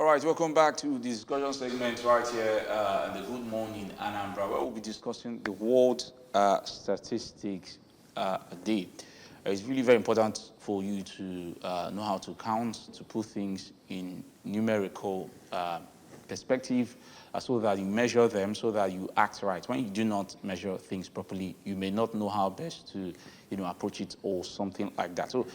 All right, welcome back to the discussion segment right here in the Good Morning Anambra, where we'll be discussing the World Statistics Day. It's really very important for you to know how to count, to put things in numerical perspective, so that you measure them, so that you act right. When you do not measure things properly, you may not know how best to, approach it or something like that. So,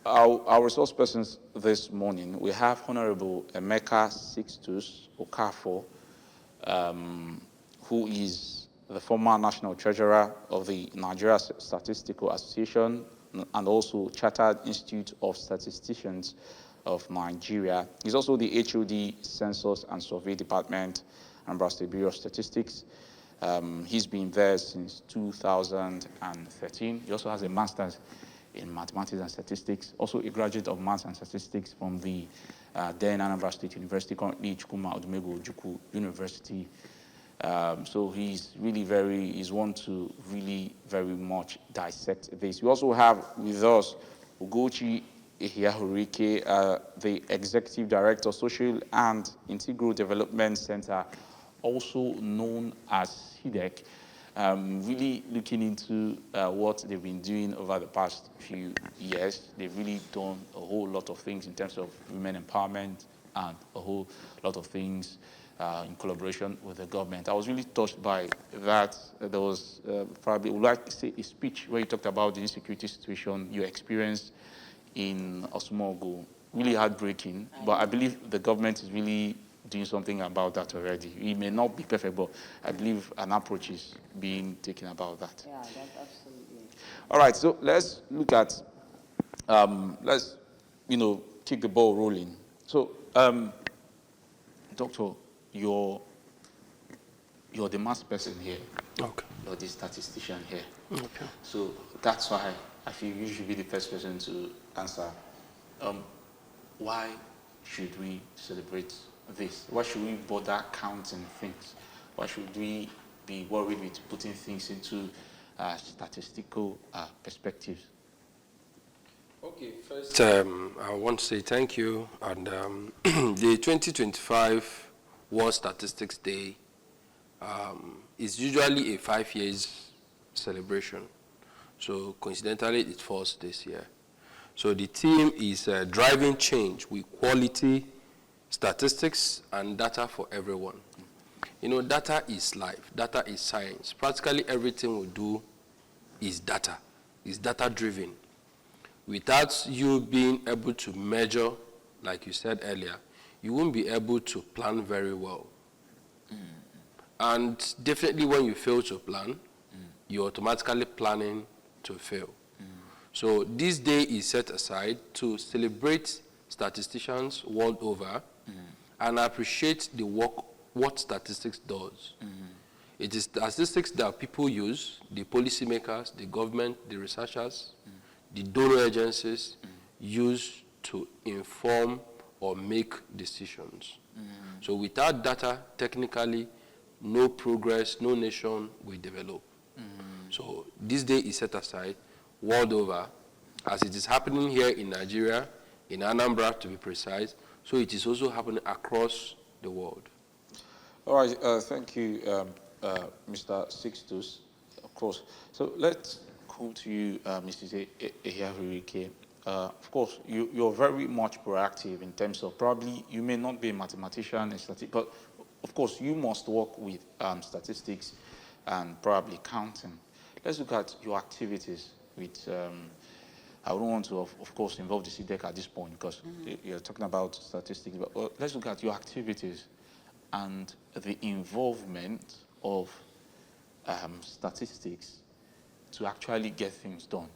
our resource persons this morning, we have Honorable Emeka Sixtus Okafor, who is the former National Treasurer of the Nigeria Statistical Association and also Chartered Institute of Statisticians of Nigeria. He's also the HOD Census and Survey Department, Anambra State Bureau of Statistics. He's been there since 2013. He also has a master's in mathematics and statistics, also a graduate of maths and statistics from the then Anambra State University, currently Chukwuma Odumegwu Ojukwu University. So he's one to really very much dissect this. We also have with us Ugochi Ehiahurike, the Executive Director, Social and Integral Development Center, also known as SIDEC. Really looking into what they've been doing over the past few years. They've really done a whole lot of things in terms of women empowerment and a whole lot of things in collaboration with the government. I was really touched by that. There was probably, I would like to say, a speech where you talked about the insecurity situation you experienced in Osmogo. Really heartbreaking, but I believe the government is really doing something about that already. It may not be perfect, but I believe an approach is being taken about that. Yeah, that's absolutely. All right, so let's look at, let's, kick the ball rolling. So, Doctor, you're the maths person here. Okay. You're the statistician here. Okay. So that's why I feel you should be the first person to answer. Why should we celebrate this? Why should we bother counting things? Why should we be worried with putting things into statistical perspectives? Okay, first I want to say thank you. And the 2025 World Statistics Day is usually a 5 years celebration. So coincidentally, it falls this year. So the theme is driving change with quality statistics and data for everyone. Data is life. Data is science. Practically everything we do is data-driven. Without you being able to measure, like you said earlier, you won't be able to plan very well. And definitely when you fail to plan, you're automatically planning to fail. So this day is set aside to celebrate statisticians world over and appreciate the work what statistics does. It is statistics that people use, the policymakers, the government, the researchers, the donor agencies use to inform or make decisions. So without data, technically, no progress, no nation will develop. So this day is set aside world over, as it is happening here in Nigeria, in Anambra to be precise, so it is also happening across the world. All right, thank you, Mr. Sixtus, of course. So let's come to you, Mrs. Ehiahurike. Of course, you're very much proactive in terms of probably you may not be a mathematician, but of course you must work with statistics and probably counting. Let's look at your activities with, I don't want to, of course, involve the CDEC at this point because you're talking about statistics, but let's look at your activities and the involvement of statistics to actually get things done.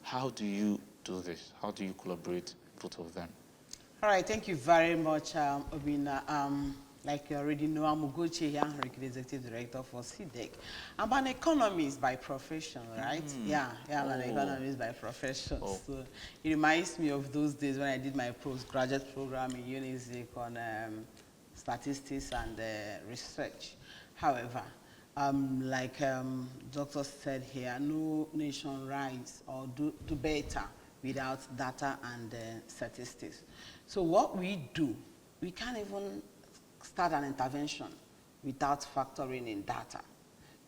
How do you do this? How do you collaborate, both of them? All right, thank you very much, Obina. Like you already know, I'm Ugochi Ehiahurike, the Executive Director for SIDEC. I'm an economist by profession, right? Yeah, I'm an economist by profession. So it reminds me of those days when I did my postgraduate program in UNIZIC on statistics and research. However, like Doctor said here, no nation rise or do better without data and statistics. So what we do, we can't even start an intervention without factoring in data,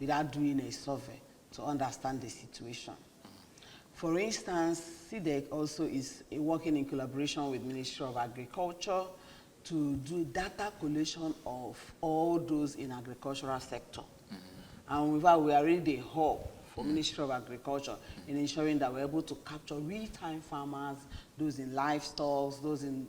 without doing a survey to understand the situation. For instance, CDEC also is working in collaboration with Ministry of Agriculture to do data collation of all those in agricultural sector. And we are really the hub for Ministry of Agriculture in ensuring that we're able to capture real-time farmers, those in livestock, those in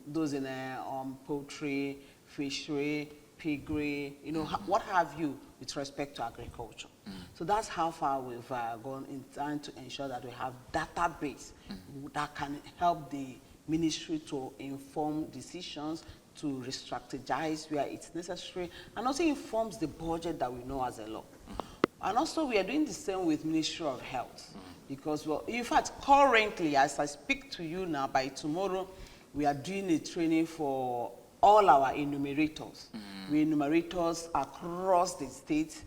poultry, fishery, piggery, you know, what have you with respect to agriculture. So that's how far we've gone in trying to ensure that we have database that can help the ministry to inform decisions, to re-strategize where it's necessary, and also informs the budget that we know as a law. And also we are doing the same with Ministry of Health, because, well, in fact, currently, as I speak to you now, by tomorrow, we are doing a training for all our enumerators. We enumerators across the state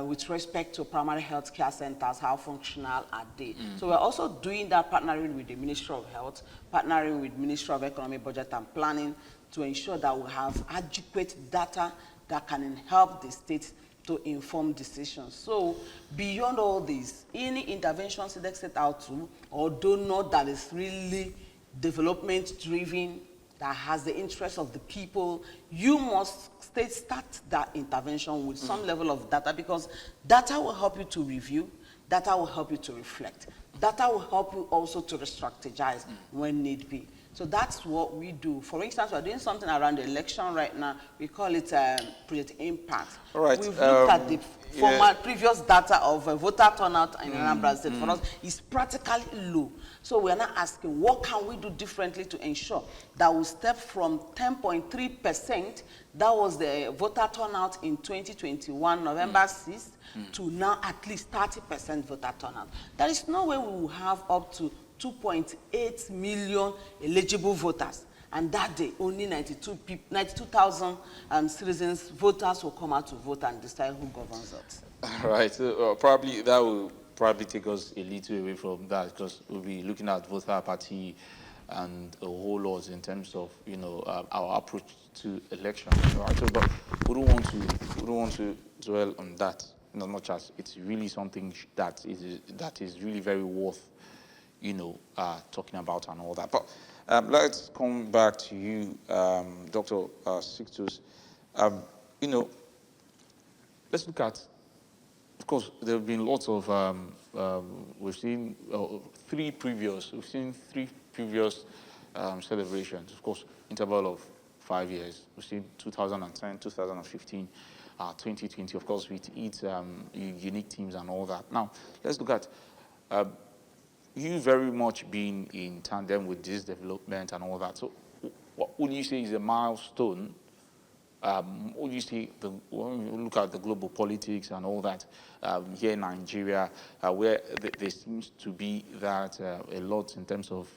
with respect to primary health care centers, how functional are they? So we're also doing that, partnering with the Ministry of Health, partnering with Ministry of Economy, Budget and Planning to ensure that we have adequate data that can help the state to inform decisions. So beyond all this, any interventions that set out to, or do not that is really development driven, that has the interest of the people, you must start that intervention with some level of data, because data will help you to review, data will help you to reflect, data will help you also to re-strategize when need be. So that's what we do. For instance, we're doing something around the election right now. We call it Project Impact. All right. We've looked at the previous data of voter turnout in Anambra State. For us, it's practically low. So we're now asking, what can we do differently to ensure that we step from 10.3%, that was the voter turnout in 2021, November 6th, to now at least 30% voter turnout. There is no way we will have up to 2.8 million eligible voters, and that day only 92,000 citizens, voters will come out to vote and decide who governs us. All right, so, probably that will take us a little away from that, because we'll be looking at voter party and a whole lot in terms of, you know, our approach to elections. Right? So, but we don't want to dwell on that, in as much as it's really something that is really very worth, you know, talking about and all that. But let's come back to you, Dr. Sixtus. You know, let's look at, of course, there have been lots of, we've seen three previous celebrations, of course, interval of 5 years. We've seen 2010, 2015, 2020, of course, with its unique themes and all that. Now, let's look at you very much being in tandem with this development and all that. So what would you say is a milestone? What would you say, when you look at the global politics and all that here in Nigeria, where there seems to be that a lot in terms of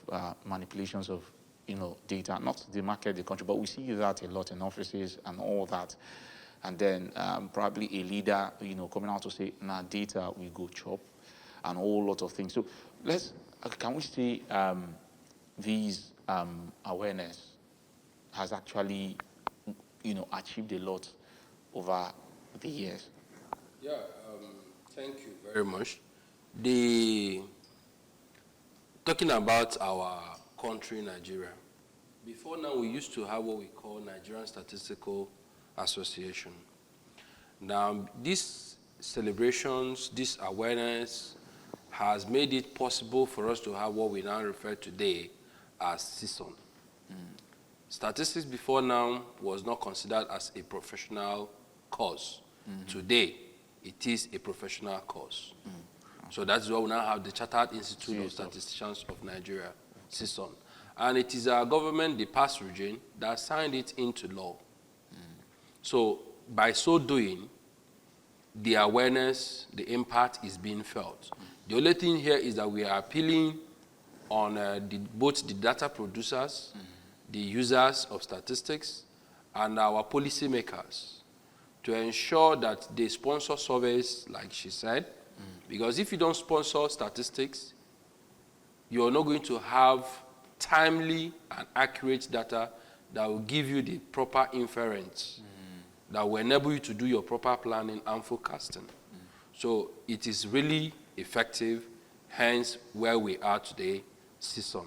manipulations of, you know, data, not to demarcate the country, but we see that a lot in offices and all that. And then probably a leader, you know, coming out to say, nah, data, we go chop, and a whole lot of things. So can we say these awareness has actually, you know, achieved a lot over the years? Yeah, thank you very much. Talking about our country, Nigeria, before now we used to have what we call Nigerian Statistical Association. Now, these celebrations, this awareness has made it possible for us to have what we now refer to today as season. Statistics before now was not considered as a professional course. Today, it is a professional course. So that's why we now have the Chartered Institute of Statisticians of Nigeria, CISON. And it is our government, the past regime, that signed it into law. So by so doing, the awareness, the impact is being felt. The only thing here is that we are appealing on both the data producers, the users of statistics, and our policymakers to ensure that they sponsor surveys, like she said, because if you don't sponsor statistics, you are not going to have timely and accurate data that will give you the proper inference that will enable you to do your proper planning and forecasting. So it is really effective, hence where we are today, CSON.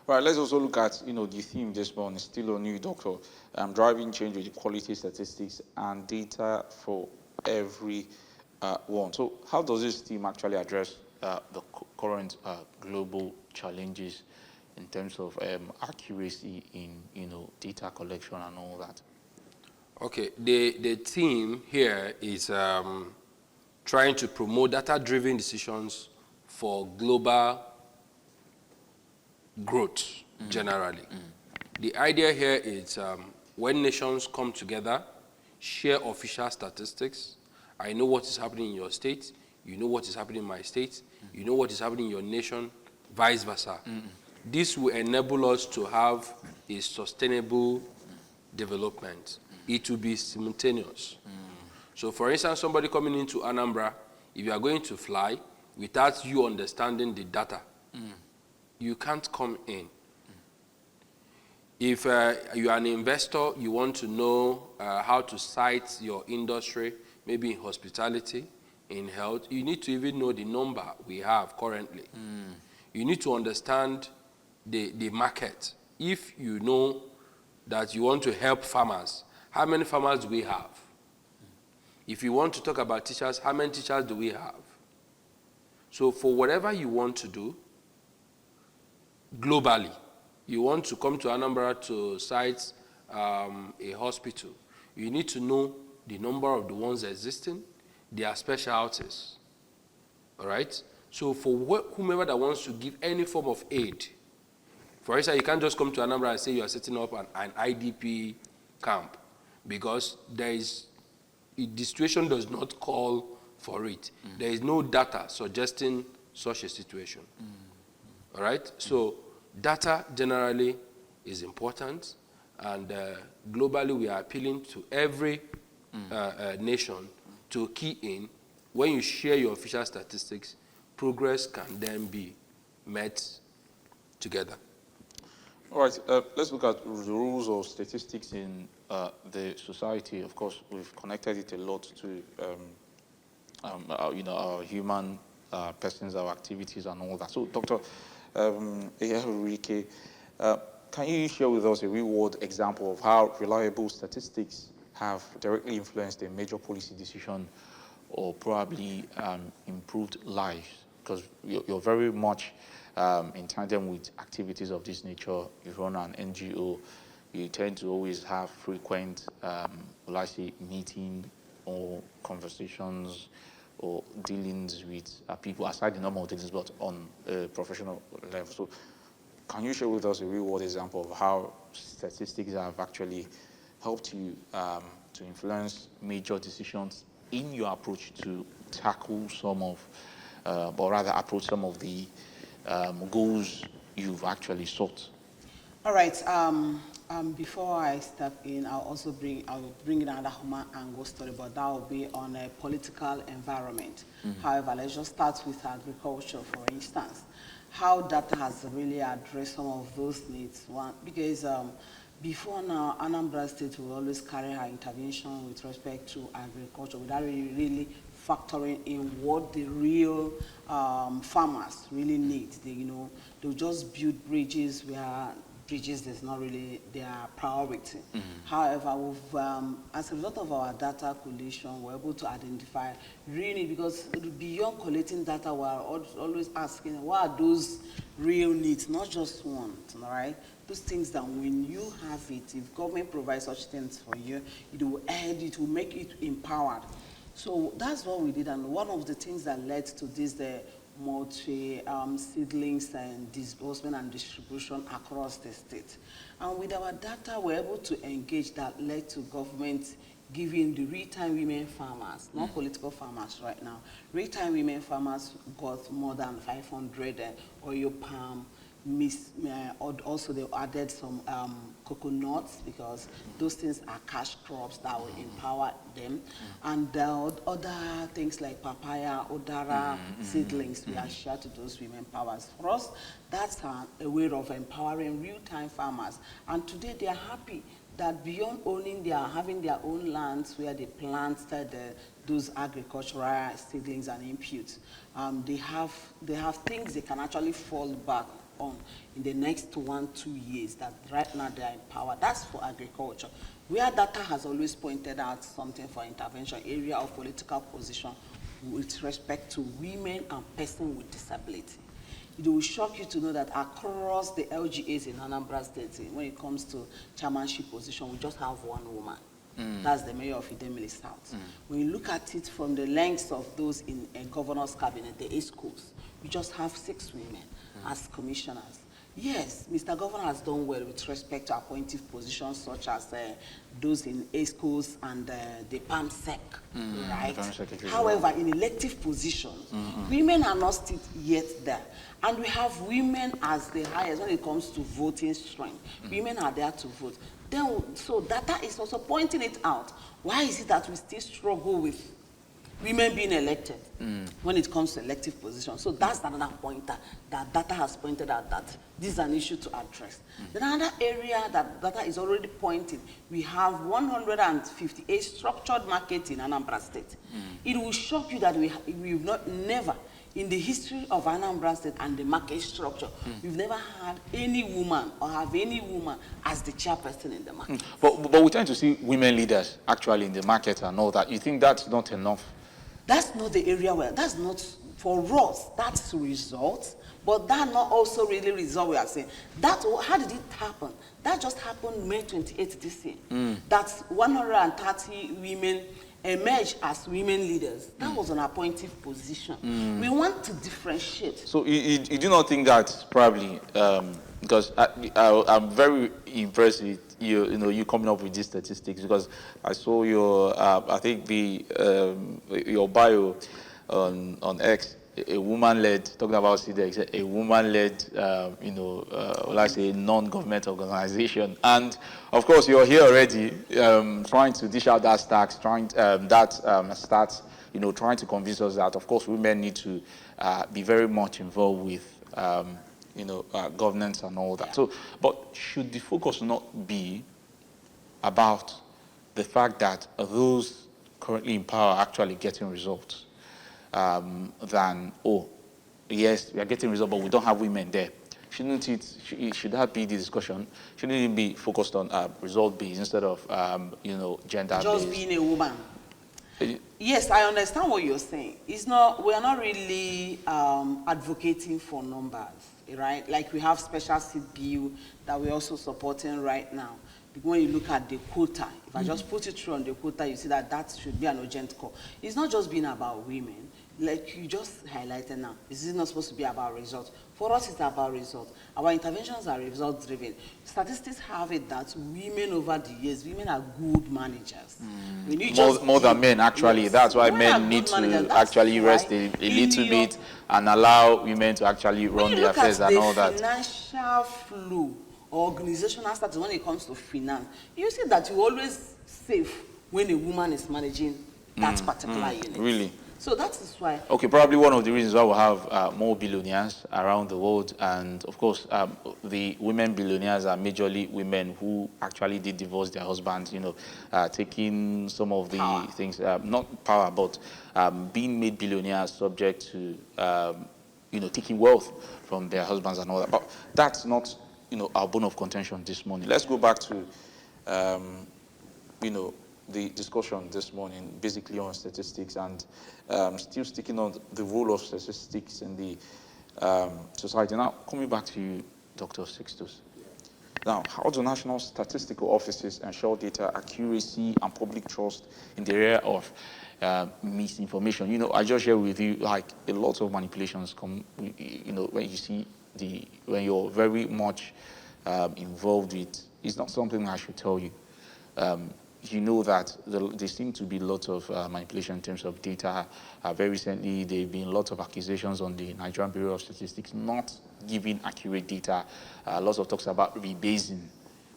Right, let's also look at, the theme this morning, still on you, Doctor, driving change with quality statistics and data for every one. So how does this theme actually address the current global challenges in terms of accuracy in, data collection and all that? Okay, the theme here is trying to promote data-driven decisions for global growth generally. The idea here is when nations come together, share official statistics. I know what is happening in your state, you know what is happening in my state, you know what is happening in your nation, vice versa. This will enable us to have a sustainable development. It will be simultaneous. So for instance, somebody coming into Anambra, if you are going to fly without you understanding the data, you can't come in. If you are an investor, you want to know how to cite your industry, maybe in hospitality, in health, you need to even know the number we have currently. You need to understand the market. If you know that you want to help farmers, how many farmers do we have? If you want to talk about teachers, how many teachers do we have? So for whatever you want to do, globally, you want to come to Anambra to cite a hospital, you need to know the number of the ones existing, their specialties, all right? So for whomever that wants to give any form of aid, for instance, you can't just come to Anambra and say you are setting up an IDP camp, because the situation does not call for it. There is no data suggesting such a situation. All right? So data generally is important, and globally we are appealing to every nation to key in. When you share your official statistics, progress can then be met together. All right, let's look at the rules of statistics in the society. Of course, we've connected it a lot to, our human persons, our activities, and all that. So, Dr. Eherike, can you share with us a real-world example of how reliable statistics have directly influenced a major policy decision or probably improved lives? Because you're very much in tandem with activities of this nature. You run an NGO, you tend to always have frequent, meeting or conversations or dealings with people aside the normal dealings, but on a professional level. So can you share with us a real-world example of how statistics have actually helped you to influence major decisions in your approach to tackle some of, or rather approach some of the goals you've actually sought? All right. Before I step in, I'll bring in another human angle story, but that will be on a political environment. However, let's just start with agriculture, for instance. How data has really addressed some of those needs. One, because before now, Anambra State will always carry her intervention with respect to agriculture without really factoring in what the real farmers really need. They'll just build bridges where bridges is not really their priority. However, as a result of our data collation, we're able to identify really, because beyond collecting data, we're always asking, what are those real needs, not just wants, all right? Those things that when you have it, if government provides such things for you, it will add, it will make it empowered. So that's what we did, and one of the things that led to this, the seedlings and disbursement and distribution across the state. And with our data, we're able to engage, that led to government giving the real-time women farmers, not political farmers right now, real-time women farmers got more than 500 oil palm Also they added some coconuts, because those things are cash crops that will empower them. And other things like papaya, odara, seedlings, we are shared to those women powers. For us, that's a way of empowering real-time farmers. And today they are happy that beyond owning having their own lands where they planted those agricultural seedlings and inputs, they have things they can actually fall back on in the next 1-2 years, that right now they are empowered. That's for agriculture. Where data has always pointed out something for intervention, area of political position with respect to women and persons with disability. It will shock you to know that across the LGAs in Anambra State, when it comes to chairmanship position, we just have one woman. That's the mayor of Idemili South. When you look at it from the length of those in a governor's cabinet, the 8 schools, we just have 6 women as commissioners. Yes, Mr. Governor has done well with respect to appointive positions such as those in A schools and the PAMSEC, right? However, in elective positions, women are not still yet there. And we have women as the highest when it comes to voting strength. Women are there to vote. Then, so data is also pointing it out. Why is it that we still struggle with women being elected when it comes to elective positions? So that's another pointer that data has pointed out, that this is an issue to address. Then another area that data is already pointing, we have 158 structured markets in Anambra State. It will shock you that we've never, in the history of Anambra State and the market structure, we've never had any woman or have any woman as the chairperson in the market. But we tend to see women leaders actually in the market and all that. You think that's not enough? That's not the area where, that's not, for us, that's results, but that not also really result we are saying. That, how did it happen? That just happened May 28th this year. That's 130 women emerged as women leaders. That was an appointive position. We want to differentiate. So you do not think that probably, because I'm very impressed with you coming up with these statistics, because I saw your, I think your bio on X, a woman-led, talking about CDEX, a woman-led, let's say, non-government organization. And, of course, you're here already trying to dish out that stats, trying to convince us that, of course, women need to be very much involved with, governance and all that. So, but should the focus not be about the fact that those currently in power are actually getting results? Than, oh, yes, we are getting results, but we don't have women there. Should that be the discussion? Shouldn't it be focused on result-based instead of, gender-based? Just being a woman. Yes, I understand what you're saying. We are not really advocating for numbers, right? Like we have special seat bill that we're also supporting right now. When you look at the quota, if I just put it through on the quota, you see that should be an urgent call. It's not just being about women. Like you just highlighted now, this is not supposed to be about results. For us, it's about results. Our interventions are result-driven. Statistics have it that women over the years, women are good managers. More than men, actually. Yes. That's why men need to actually rest a little bit and allow women to actually run their affairs and all that. Financial flow, organizational status when it comes to finance, you see that you always save when a woman is managing that particular unit. Really? So that is why. Okay, probably one of the reasons why we have more billionaires around the world, and of course, the women billionaires are majorly women who actually did divorce their husbands. Taking some of the things, not power, but being made billionaires subject to, taking wealth from their husbands and all that. But that's not, our bone of contention this morning. Let's go back to, the discussion this morning, basically on statistics, and still sticking on the role of statistics in the society. Now, coming back to you, Dr. Sixtus. Now, how do national statistical offices ensure data accuracy and public trust in the area of misinformation? I just share with you, like, a lot of manipulations come, when you see when you're very much involved with, it's not something I should tell you. you know that there seem to be lots of manipulation in terms of data. Very recently, there have been lots of accusations on the Nigerian Bureau of Statistics not giving accurate data. Lots of talks about rebasing,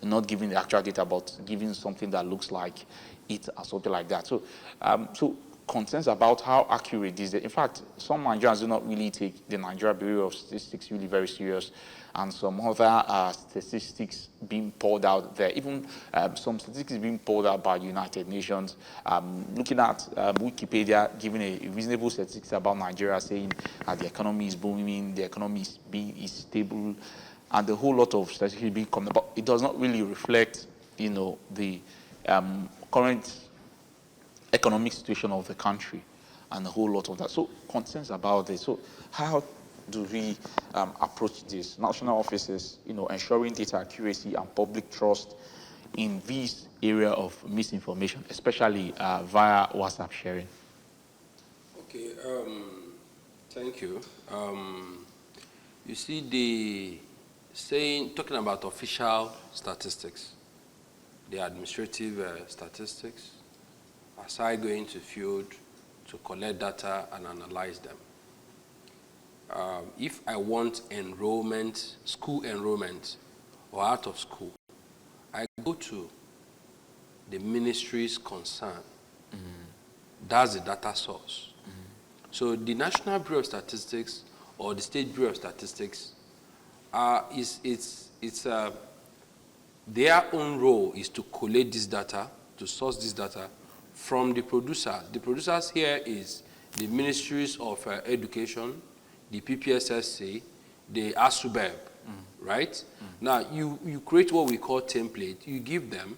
not giving the actual data, but giving something that looks like it or something like that. So, so concerns about how accurate this is. In fact, some Nigerians do not really take the Nigeria Bureau of Statistics really very serious, and some other statistics being poured out there, even some statistics being poured out by the United Nations. Looking at Wikipedia, giving a reasonable statistics about Nigeria, saying the economy is booming, the economy is stable, and a whole lot of statistics being coming about. It does not really reflect, the current economic situation of the country and a whole lot of that. So concerns about this. So how do we approach this? National offices, ensuring data accuracy and public trust in this area of misinformation, especially via WhatsApp sharing. Okay, thank you. You see, talking about official statistics, the administrative statistics, aside going to field to collect data and analyze them. If I want enrollment, school enrollment, or out of school, I go to the ministry's concern. That's the data source. So the National Bureau of Statistics or the State Bureau of Statistics, their own role is to collate this data, to source this data from the producers. The producers here is the Ministries of Education, the PPSSC, the ASUBEB, right? Now, you create what we call template. You give them,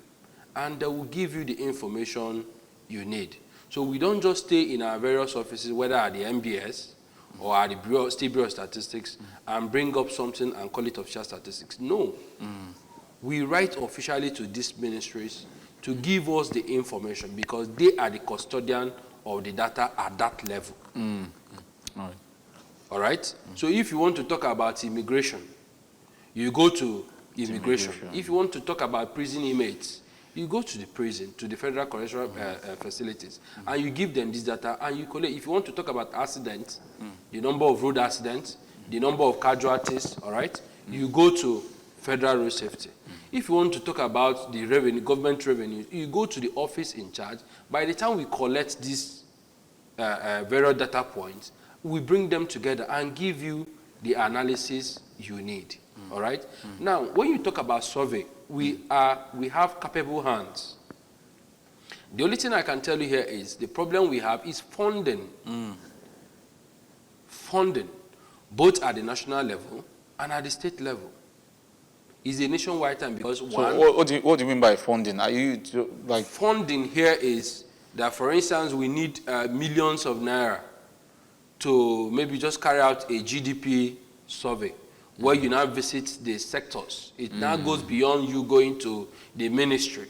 and they will give you the information you need. So we don't just stay in our various offices, whether at the MBS or at the State Bureau of Statistics, and bring up something and call it official statistics. No. We write officially to these ministries to give us the information because they are the custodian of the data at that level. All right? So if you want to talk about immigration, you go to immigration. If you want to talk about prison inmates, you go to the prison, to the federal correctional facilities, and you give them this data, and you collect. If you want to talk about accidents, the number of road accidents, the number of casualties, all right, you go to federal road safety. If you want to talk about the revenue, government revenue, you go to the office in charge. By the time we collect these various data points, we bring them together and give you the analysis you need. All right? Now, when you talk about survey, we have capable hands. The only thing I can tell you here is the problem we have is funding. Funding, both at the national level and at the state level. Is a nationwide time because what do you mean by funding? Are you like funding here is that, for instance, we need millions of naira to maybe just carry out a GDP survey where you now visit the sectors. It now goes beyond you going to the ministry.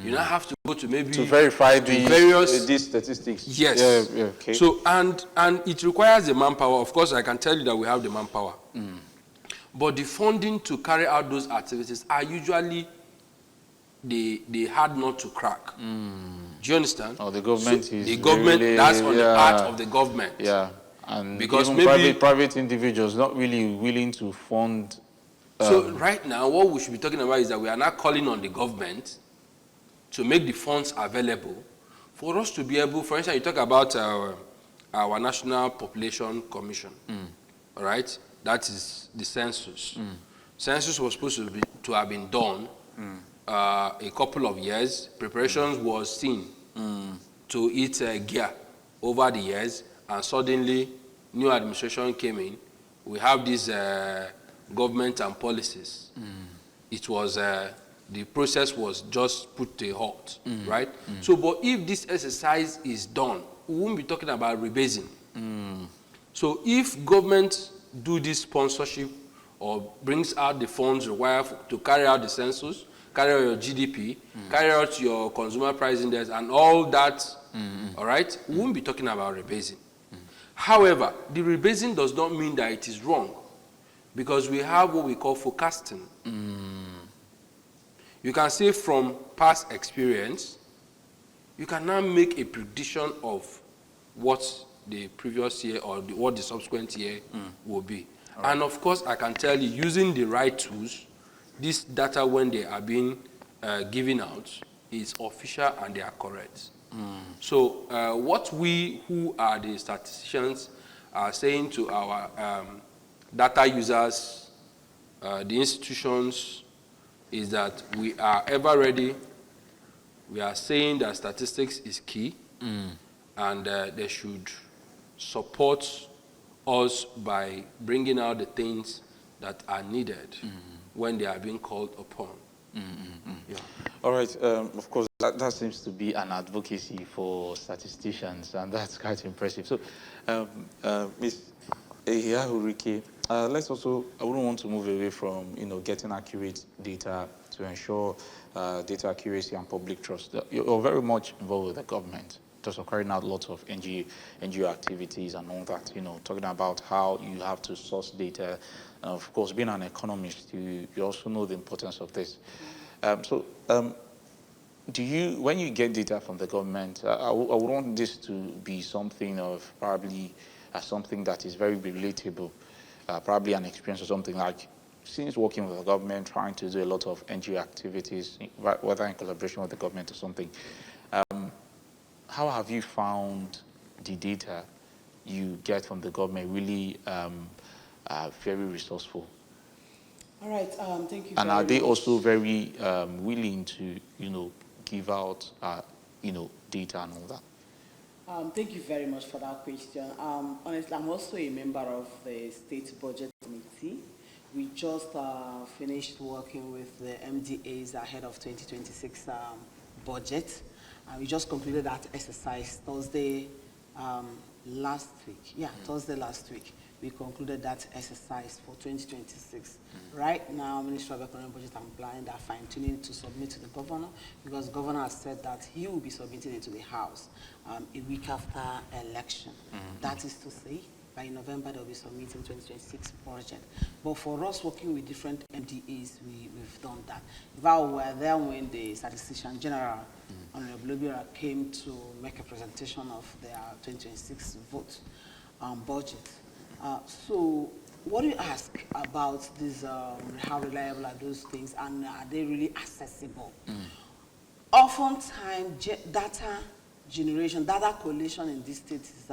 You now have to go to maybe to verify these statistics. Yes. Yeah, okay. So and it requires the manpower. Of course, I can tell you that we have the manpower. But the funding to carry out those activities are usually the hard nut to crack. Do you understand? Oh, the government so is the government. Really, that's on the part of the government. Yeah, and because even maybe private individuals not really willing to fund. So right now, what we should be talking about is that we are now calling on the government to make the funds available for us to be able. For instance, you talk about our National Population Commission. All right. That is the census. Census was supposed to have been done a couple of years. Preparations was seen to its gear over the years, and suddenly new administration came in. We have these government and policies. It was the process was just put to a halt, right? So, but if this exercise is done, we won't be talking about rebasing. So, if government do this sponsorship or brings out the funds required to carry out the census, carry out your GDP, carry out your consumer price index, and all that, all right, we won't be talking about rebasing. However, the rebasing does not mean that it is wrong, because we have what we call forecasting. You can say from past experience, you can now make a prediction of what the previous year or what the subsequent year will be. Right. And of course, I can tell you, using the right tools, this data, when they are being given out, is official and they are correct. So what we, who are the statisticians, are saying to our data users, the institutions, is that we are ever ready. We are saying that statistics is key, and they should support us by bringing out the things that are needed when they are being called upon. Yeah. All right. Of course, that seems to be an advocacy for statisticians, and that's quite impressive. So, Ms. Ehia, let's also, I wouldn't want to move away from, getting accurate data to ensure data accuracy and public trust. You're very much involved with the government, just carrying out lots of NGO activities and all that, talking about how you have to source data. Of course, being an economist, you also know the importance of this. Do you, when you get data from the government, I would want this to be something of probably something that is very relatable, probably an experience or something like, since working with the government, trying to do a lot of NGO activities, whether in collaboration with the government or something, how have you found the data you get from the government really very resourceful? All right, thank you. And are they also very willing to, give out, data and all that? Thank you very much for that question. Honestly, I'm also a member of the State Budget Committee. We just finished working with the MDAs ahead of 2026 budget. We just concluded that exercise Thursday last week. Yeah, Thursday last week. We concluded that exercise for 2026. Right now, Ministry of Economic Budget and Planning are fine-tuning to submit to the governor, because the governor has said that he will be submitting it to the House a week after election. That is to say, by November, they'll be submitting 2026 budget. But for us working with different MDAs, we've done that. If I were there when the Statistician General, Honorable Obiora, came to make a presentation of their 2026 vote budget. So what do you ask about this, how reliable are those things, and are they really accessible? Oftentimes, data generation, data collation in this state is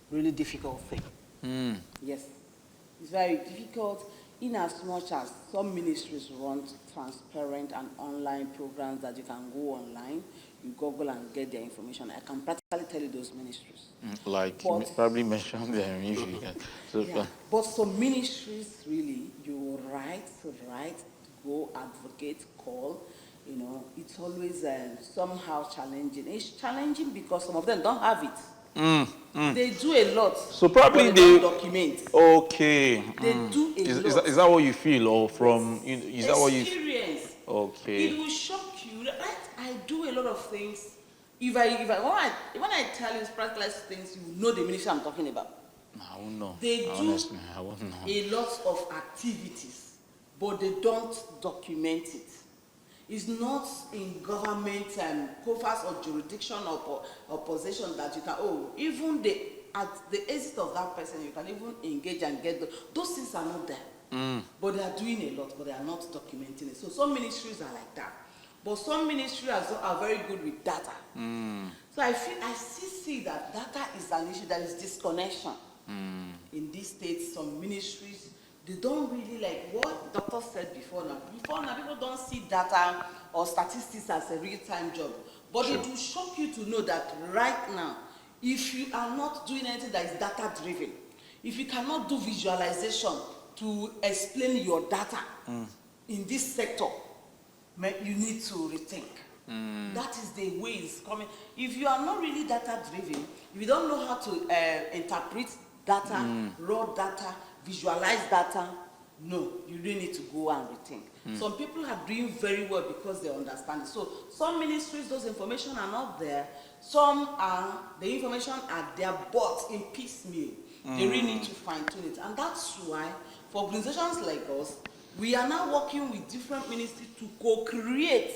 really difficult thing. Yes, it's very difficult, in as much as some ministries want transparent and online programs that you can go online, you Google and get their information. I can practically tell you those ministries. Like, probably mention them if you can. So, yeah. But some ministries, really, you write, go, advocate, call, it's always somehow challenging. It's challenging because some of them don't have it. They do a lot. So probably they don't document. Okay. They do a lot. Is that what you feel, or from is that what you? Experience. Okay. It will shock you. Right? I do a lot of things. When I tell you practical things, you know the ministry I'm talking about. I won't know. They honestly, I won't know. A lot of activities, but they don't document it. It's not in government coffers or jurisdiction or position that you can, even at the exit of that person, you can even engage and get those things are not there. But they are doing a lot, but they are not documenting it. So some ministries are like that. But some ministries are very good with data. So I still see that data is an issue. There is disconnection. In these states, some ministries, they don't really, like what doctor said before now. Before now, people don't see data or statistics as a real-time job. But it will shock you to know that right now, if you are not doing anything that is data-driven, if you cannot do visualization to explain your data in this sector, you need to rethink. That is the way it's coming. If you are not really data-driven, if you don't know how to interpret data, raw data, visualize data, no, you really need to go and rethink. Some people are doing very well because they understand it. So some ministries, those information are not there. Some are, the information are there, but in piecemeal. They really need to fine-tune it. And that's why, for organizations like us, we are now working with different ministries to co-create,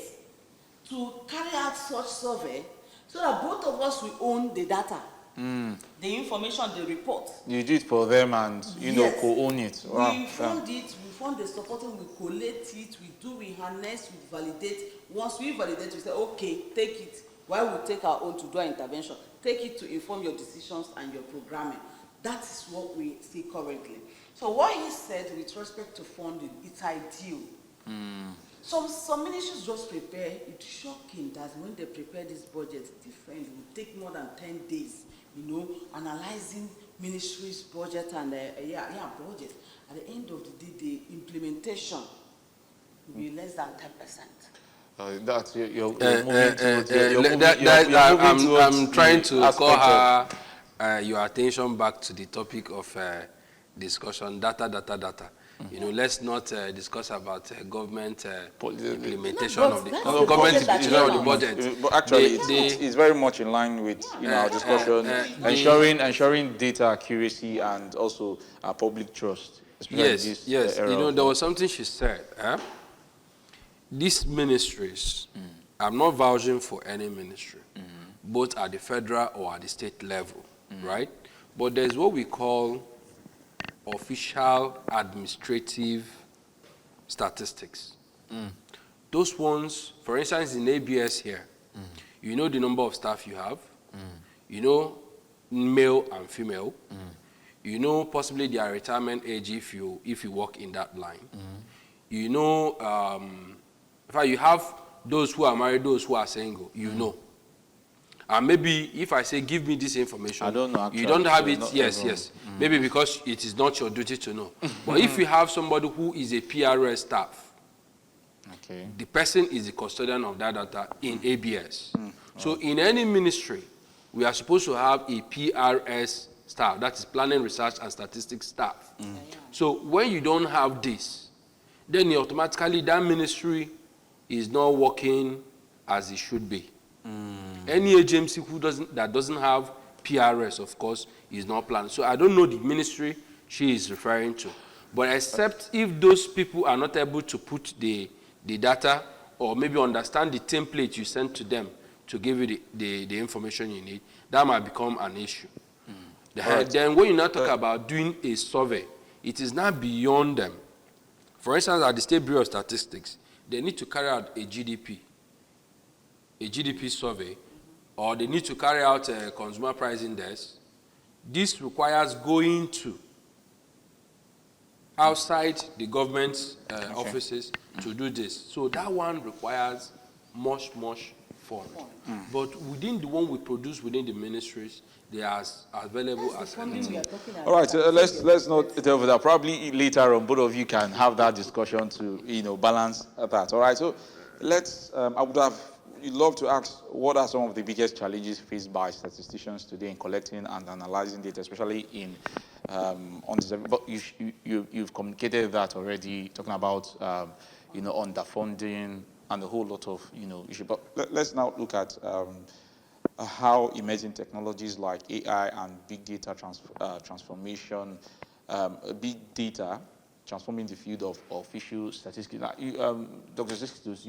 to carry out such survey so that both of us will own the data, the information, the report. You do it for them and, you know, co-own it. Wow. We fund it, we fund the supporting, we collect it, we do, we harness, we validate. Once we validate, we say, okay, take it. While we take our own to do our intervention, take it to inform your decisions and your programming. That is what we see currently. So what he said with respect to funding, it's ideal. Some ministries just prepare. It's shocking that when they prepare this budget, different. It will take more than 10 days, you know, analyzing ministry's budget and budget. At the end of the day, the implementation will be less than 10%. That's you're moving towards. I'm trying to call her your attention back to the topic of discussion: data. You know, let's not discuss about government implementation of the government implementation of the budget. But actually, it's very much in line with our discussion, ensuring data accuracy and also public trust. Yes. You know, there was something she said. These ministries, I'm not vouching for any ministry, both at the federal or at the state level, right? But there's what we call official administrative statistics. Those ones, for instance, in ABS here, you know the number of staff you have, you know male and female, you know possibly their retirement age if you work in that line. You know, in fact, you have those who are married, those who are single, you know. And maybe if I say, give me this information, I don't know, actually, you don't have it, not yes. Maybe because it is not your duty to know. But if you have somebody who is a PRS staff, the person is the custodian of that data in ABS. So in any ministry, we are supposed to have a PRS staff, that is Planning, Research and Statistics staff. So when you don't have this, then automatically that ministry is not working as it should be. Any agency that doesn't have PRS, of course, is not planned. So I don't know the ministry she is referring to. But except if those people are not able to put the data or maybe understand the template you sent to them to give you the information you need, that might become an issue. Then when you now talk about doing a survey, it is not beyond them. For instance, at the State Bureau of Statistics, they need to carry out a GDP survey, or they need to carry out a consumer price index. This requires going to outside the government offices to do this. So that one requires much fund. But within the one we produce within the ministries, they are as available as anything. All right, let's not delve that. Probably later on, both of you can have that discussion to balance that. All right, so let's. I would have love to ask, what are some of the biggest challenges faced by statisticians today in collecting and analyzing data, especially in on this? But you've communicated that already, talking about underfunding and a whole lot of issues. But let's now look at how emerging technologies like AI and big data transformation, big data transforming the field of official statistics. Now, Dr. Sixtus,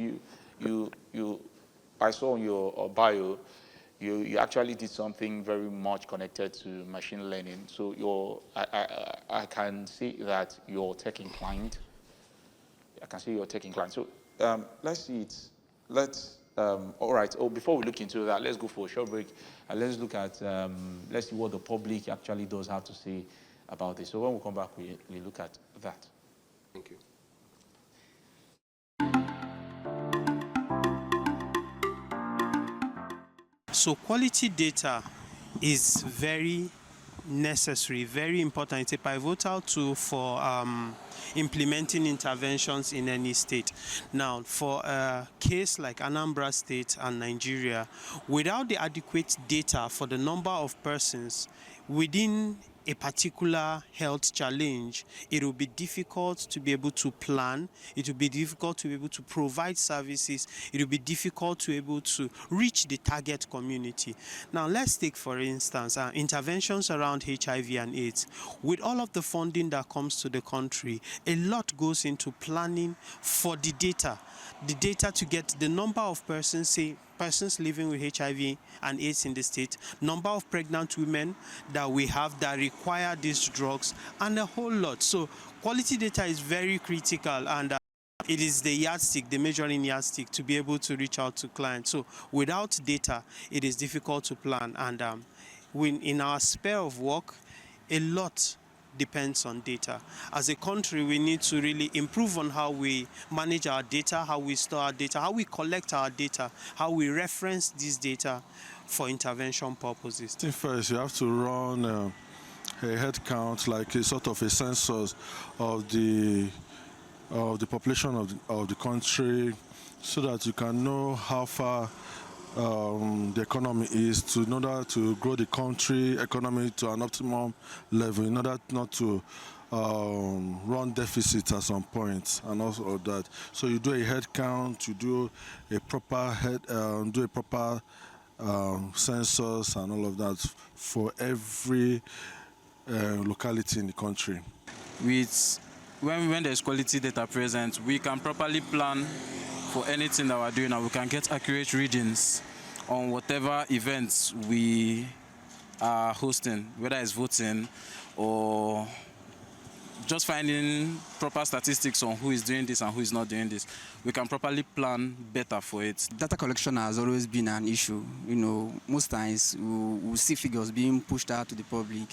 I saw on your bio, you actually did something very much connected to machine learning. So I can see that you're tech inclined. So let's see it. All right. Before we look into that, let's go for a short break and let's look at let's see what the public actually does have to say about this. So when we come back, we look at that. Thank you. So quality data is very necessary, very important. It's a pivotal tool for implementing interventions in any state. Now, for a case like Anambra State and Nigeria, without the adequate data for the number of persons within a particular health challenge, it will be difficult to be able to plan, it will be difficult to be able to provide services, it will be difficult to be able to reach the target community. Now, let's take, for instance, interventions around HIV and AIDS. With all of the funding that comes to the country, a lot goes into planning for the data to get the number of persons, say, persons living with HIV and AIDS in the state, number of pregnant women that we have that require these drugs, and a whole lot. So quality data is very critical, and it is the yardstick, the measuring yardstick, to be able to reach out to clients. So without data, it is difficult to plan. And in our sphere of work, a lot depends on data. As a country, we need to really improve on how we manage our data, how we store our data, how we collect our data, how we reference this data for intervention purposes. First, you have to run a head count, like a sort of a census of the population of the country, so that you can know how far the economy is, in order to grow the country economy to an optimum level, in order not to run deficits at some point, and also that. So you do a head count, you do a proper census and all of that for every locality in the country. When there's quality data present, we can properly plan for anything that we're doing, and we can get accurate readings on whatever events we are hosting, whether it's voting or just finding proper statistics on who is doing this and who is not doing this. We can properly plan better for it. Data collection has always been an issue. You know, most times we see figures being pushed out to the public,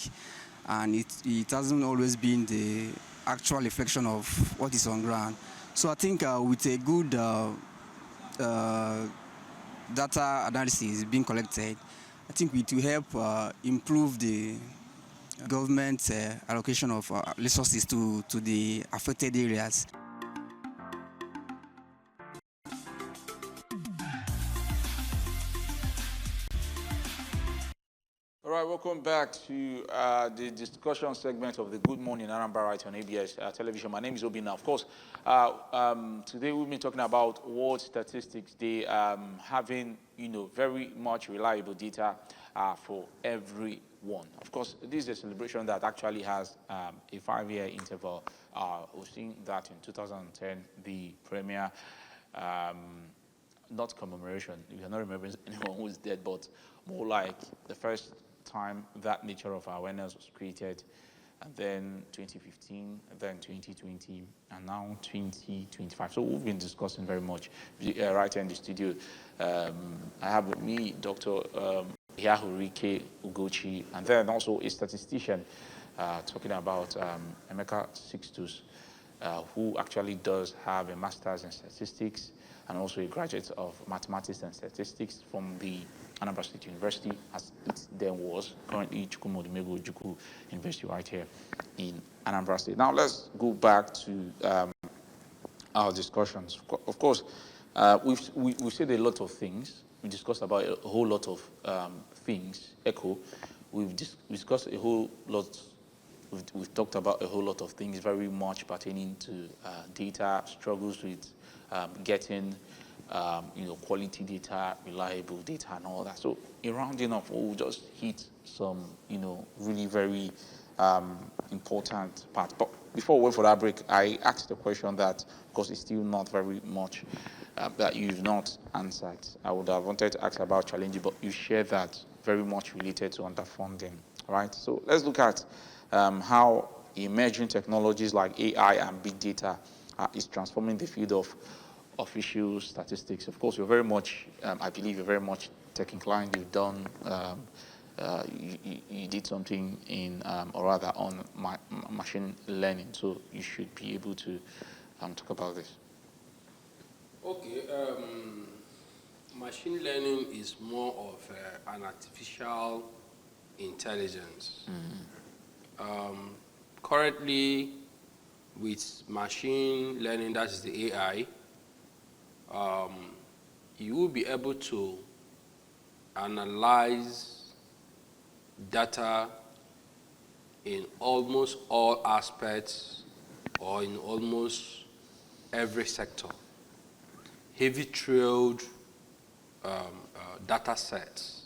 and it hasn't always been the actual reflection of what is on ground. So I think with a good data analysis being collected, I think it will help improve the government allocation of resources to the affected areas. All right, welcome back to the discussion segment of the Good Morning Anambra right on ABS television. My name is Obina. Of course, today we've been talking about World Statistics Day, having very much reliable data for everyone. Of course, this is a celebration that actually has a 5-year interval. We've seen that in 2010, the premier, not commemoration, you cannot remember anyone who is dead, but more like the first time that nature of awareness was created, and then 2015, and then 2020, and now 2025. So we've been discussing very much right here in the studio. I have with me Dr. Yahurike Ugochi, and then also a statistician talking about Emeka Sixtus, who actually does have a master's in statistics and also a graduate of mathematics and statistics from the Anambra State University, as it then was, currently Chukwumodumegu Ojukwu University right here in Anambra State. Now let's go back to our discussions. Of course, we've said a lot of things. We discussed about a whole lot of things. We've discussed a whole lot. We've talked about a whole lot of things, very much pertaining to data, struggles with getting quality data, reliable data, and all that. So in rounding up, we'll just hit some really very important parts. But before we wait for that break, I asked a question that, of course, is still not very much that you've not answered. I would have wanted to ask about challenging, but you shared that very much related to underfunding, right? So let's look at how emerging technologies like AI and big data is transforming the field of official statistics. Of course, you're very much, I believe you're very much tech inclined. You've done, you did something in, or rather on machine learning. So you should be able to talk about this. Okay. Machine learning is more of an artificial intelligence. Currently, with machine learning, that is the AI, you will be able to analyze data in almost all aspects or in almost every sector. Heavy trailed data sets,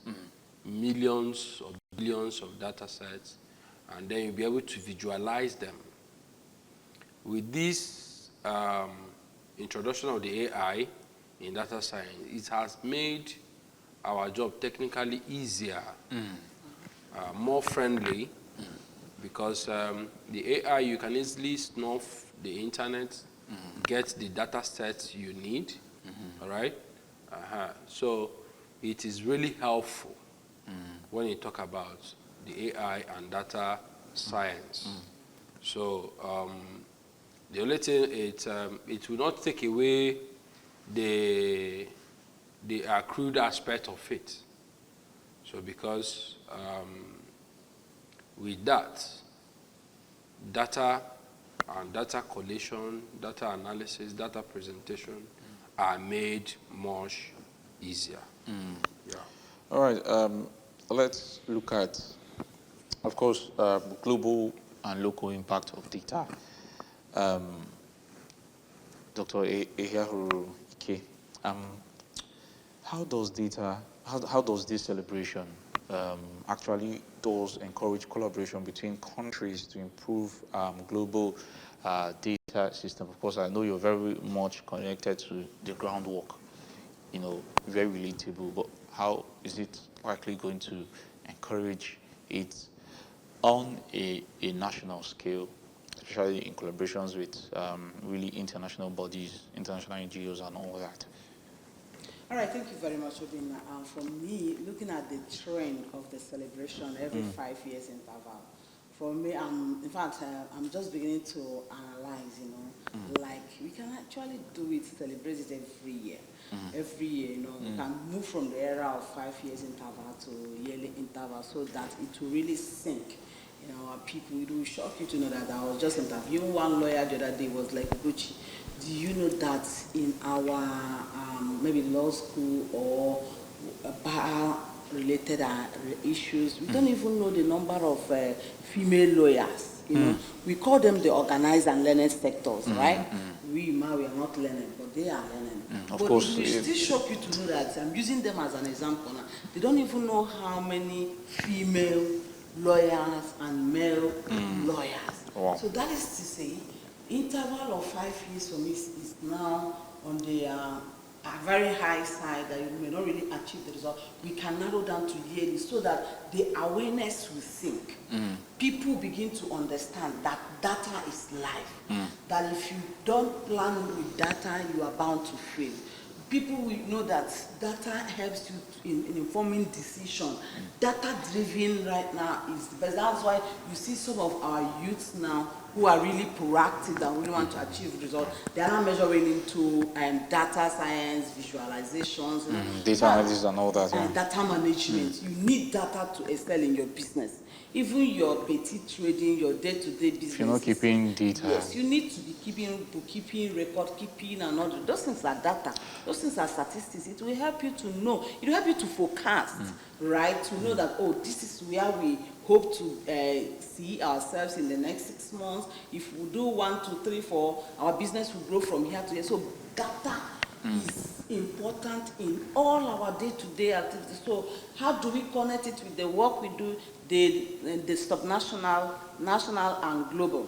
millions or billions of data sets, and then you'll be able to visualize them. With this introduction of the AI in data science, it has made our job technically easier, more friendly, because the AI, you can easily snuff the internet, get the data sets you need, all right? So it is really helpful when you talk about the AI and data science. So the only thing, it will not take away the accrued aspect of it. So because with that, data and data collation, data analysis, data presentation are made much easier. Yeah. All right, let's look at, of course, global and local impact of data. Dr. Ehehuru Ike, how does this celebration actually does encourage collaboration between countries to improve global data system? Of course, I know you're very much connected to the groundwork, very relatable, but how is it likely going to encourage it on a national scale, especially in collaborations with really international bodies, international NGOs and all that? All right, thank you very much, Obin. For me, looking at the trend of the celebration every 5 years interval, for me, in fact, I'm just beginning to analyze, like we can actually do it, celebrate it every year. Every year, we can move from the era of 5 years interval to yearly interval so that it will really sink. Our people, it will shock you to know that I was just interviewing one lawyer the other day, was like, Gucci, do you know that in our maybe law school or bar-related issues, we don't even know the number of female lawyers. We call them the organized and learned sectors, right? We are not learning, but they are learning. Of but course, it will still shock you to know that I'm using them as an example now. They don't even know how many female lawyers and male lawyers. Wow. So that is to say, interval of 5 years for me is now on the a very high side that you may not really achieve the result. We can narrow down to yearly so that the awareness will sink. People begin to understand that data is life. That if you don't plan with data, you are bound to fail. People will know that data helps you in informing decision. Data driven right now is the best. That's why you see some of our youths now who are really proactive and really want to achieve results. They are now measuring into data science, visualizations, data analysis and all that. and data management. You need data to excel in your business. Even your petty trading, your day-to-day business. If you're not keeping data. Yes, you need to be keeping bookkeeping, record keeping, and all those things are data. Those things are statistics. It will help you to know. It will help you to forecast, right? To know that, oh, this is where we hope to see ourselves in the next 6 months. If we do 1, 2, 3, 4, our business will grow from here to here. So data is important in all our day-to-day activities. So how do we connect it with the work we do, the subnational, national, and global?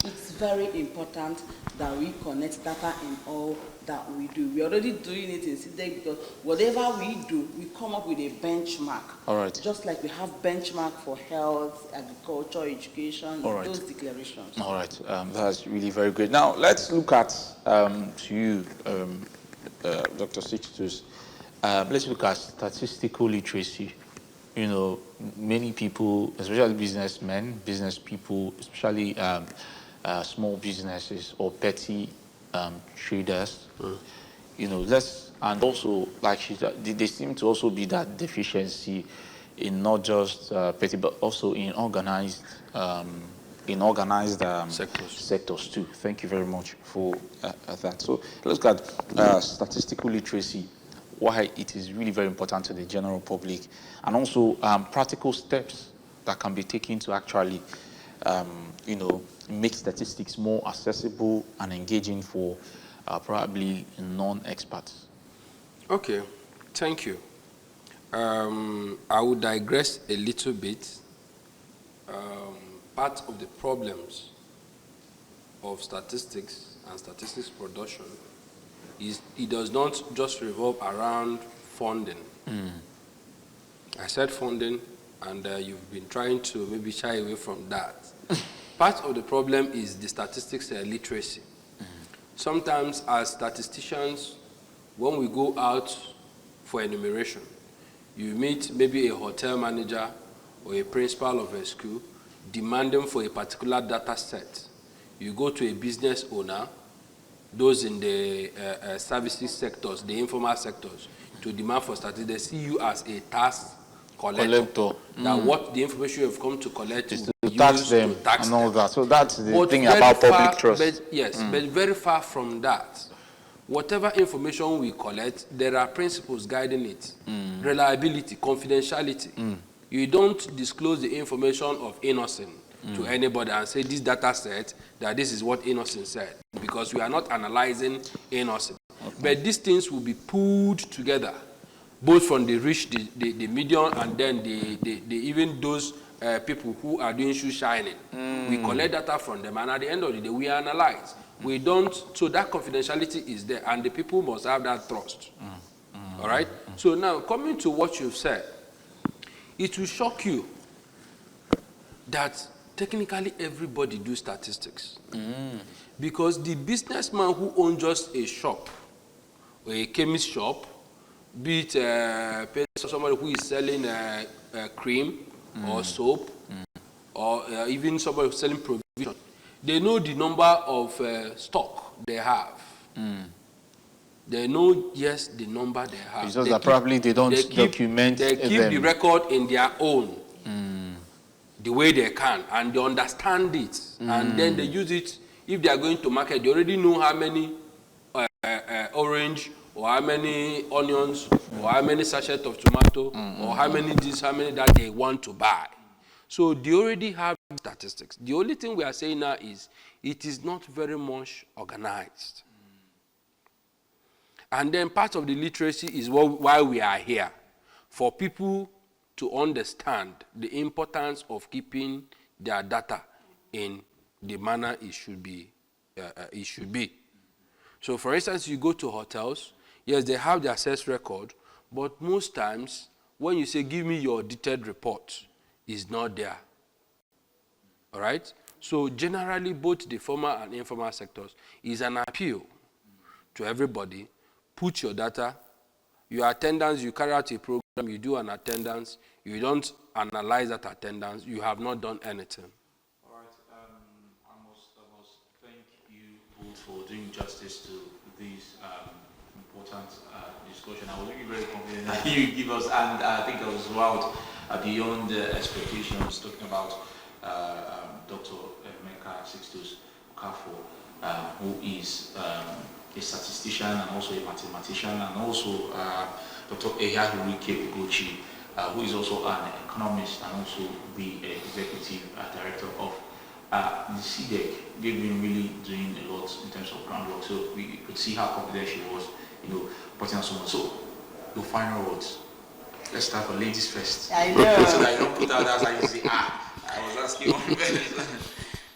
It's very important that we connect data in all that we do. We're already doing it in CIDEC because whatever we do, we come up with a benchmark. All right. Just like we have benchmark for health, agriculture, education, All right. those declarations. All right, that's really very great. Now, let's look at, to you, Dr. Sixtus, let's look at statistical literacy. Many people, especially businessmen, business people, especially small businesses or petty traders, and also, like she said, they seem to also be that deficiency in not just petty, but also in organized sectors too. Thank you very much for that. So let's look at statistical literacy, why it is really very important to the general public, and also practical steps that can be taken to actually, make statistics more accessible and engaging for probably non-experts. Okay, thank you. I would digress a little bit. Part of the problems of statistics and statistics production is it does not just revolve around funding. I said funding, and you've been trying to maybe shy away from that. Part of the problem is the statistics literacy. Sometimes as statisticians, when we go out for enumeration, you meet maybe a hotel manager or a principal of a school demanding for a particular data set. You go to a business owner, those in the services sectors, the informal sectors, to demand for statistics. They see you as a tax collector. That what the information you have come to collect Is will to be tax used them to tax and all them. that. So that's the But thing very about public far, trust. But yes, but very far from that. Whatever information we collect, there are principles guiding it. Reliability, confidentiality. You don't disclose the information of innocent to anybody and say this data set that this is what innocent said, because we are not analyzing innocent. But these things will be pulled together, both from the rich, the medium, and then the even those people who are doing shoe shining. We collect data from them, and at the end of the day, we analyze. We don't, so that confidentiality is there, and the people must have that trust. All right? So now, coming to what you've said, it will shock you that technically everybody do statistics. Because the businessman who owns just a shop, or a chemist shop, be it somebody who is selling cream or soap, or even somebody who's selling provision, they know the number of stock they have. They know, yes, the number they have. It's just that probably they don't document They keep them. the record in their own, the way they can, and they understand it. And then they use it. If they are going to market, they already know how many orange, or how many onions, or how many sachets of tomato, or how many this, how many that they want to buy. So they already have statistics. The only thing we are saying now is it is not very much organized. And then part of the literacy is why we are here, for people to understand the importance of keeping their data in the manner it should be. So for instance, you go to hotels, yes, they have the access record, but most times when you say, give me your detailed report, it's not there. All right? So generally, both the formal and informal sectors is an appeal to everybody. Put your data, your attendance, you carry out a program, you do an attendance, you don't analyze that attendance, you have not done anything. All right, I must thank you both for doing justice to this important discussion. I was really very confident that you give us, and I think I was well beyond expectations, talking about Dr. Emeka Sixtus Kafo, who is a statistician and also a mathematician, and also Dr. Ehahurike Ugochi, who is also an economist and also the executive director of the CDEC. They've been really doing a lot in terms of groundwork, so we could see how confident she was, putting on someone. So, your final words. Let's start with ladies first. I know. So that you don't put out that as you say, I was asking one question.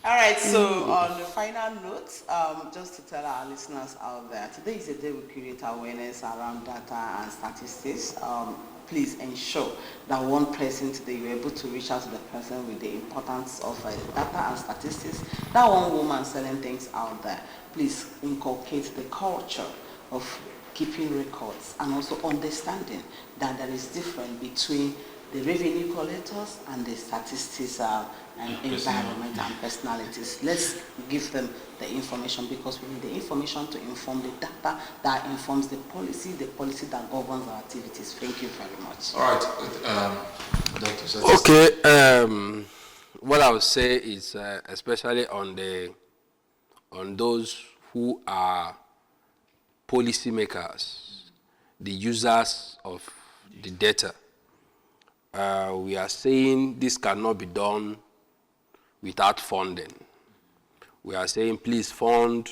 All right, so on the final note, just to tell our listeners out there, today is a day we create awareness around data and statistics. Please ensure that one person today you're able to reach out to the person with the importance of data and statistics. That one woman selling things out there, please inculcate the culture of keeping records and also understanding that there is difference between the revenue collectors and the statistics and environment and personalities. Let's give them the information, because we need the information to inform the data that informs the policy that governs our activities. Thank you very much. All right, Dr. Okay, what I would say is especially on those who are policymakers, the users of the data. We are saying this cannot be done without funding. We are saying please fund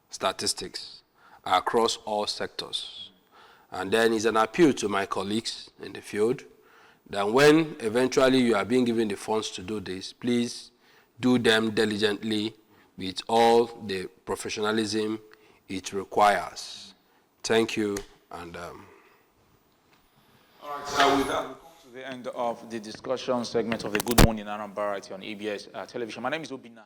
statistics across all sectors. And then it's an appeal to my colleagues in the field that when eventually you are being given the funds to do this, please do them diligently with all the professionalism it requires. Thank you, and With that, we come to the end of the discussion segment of the Good Morning Anambra on ABS television. My name is Obina.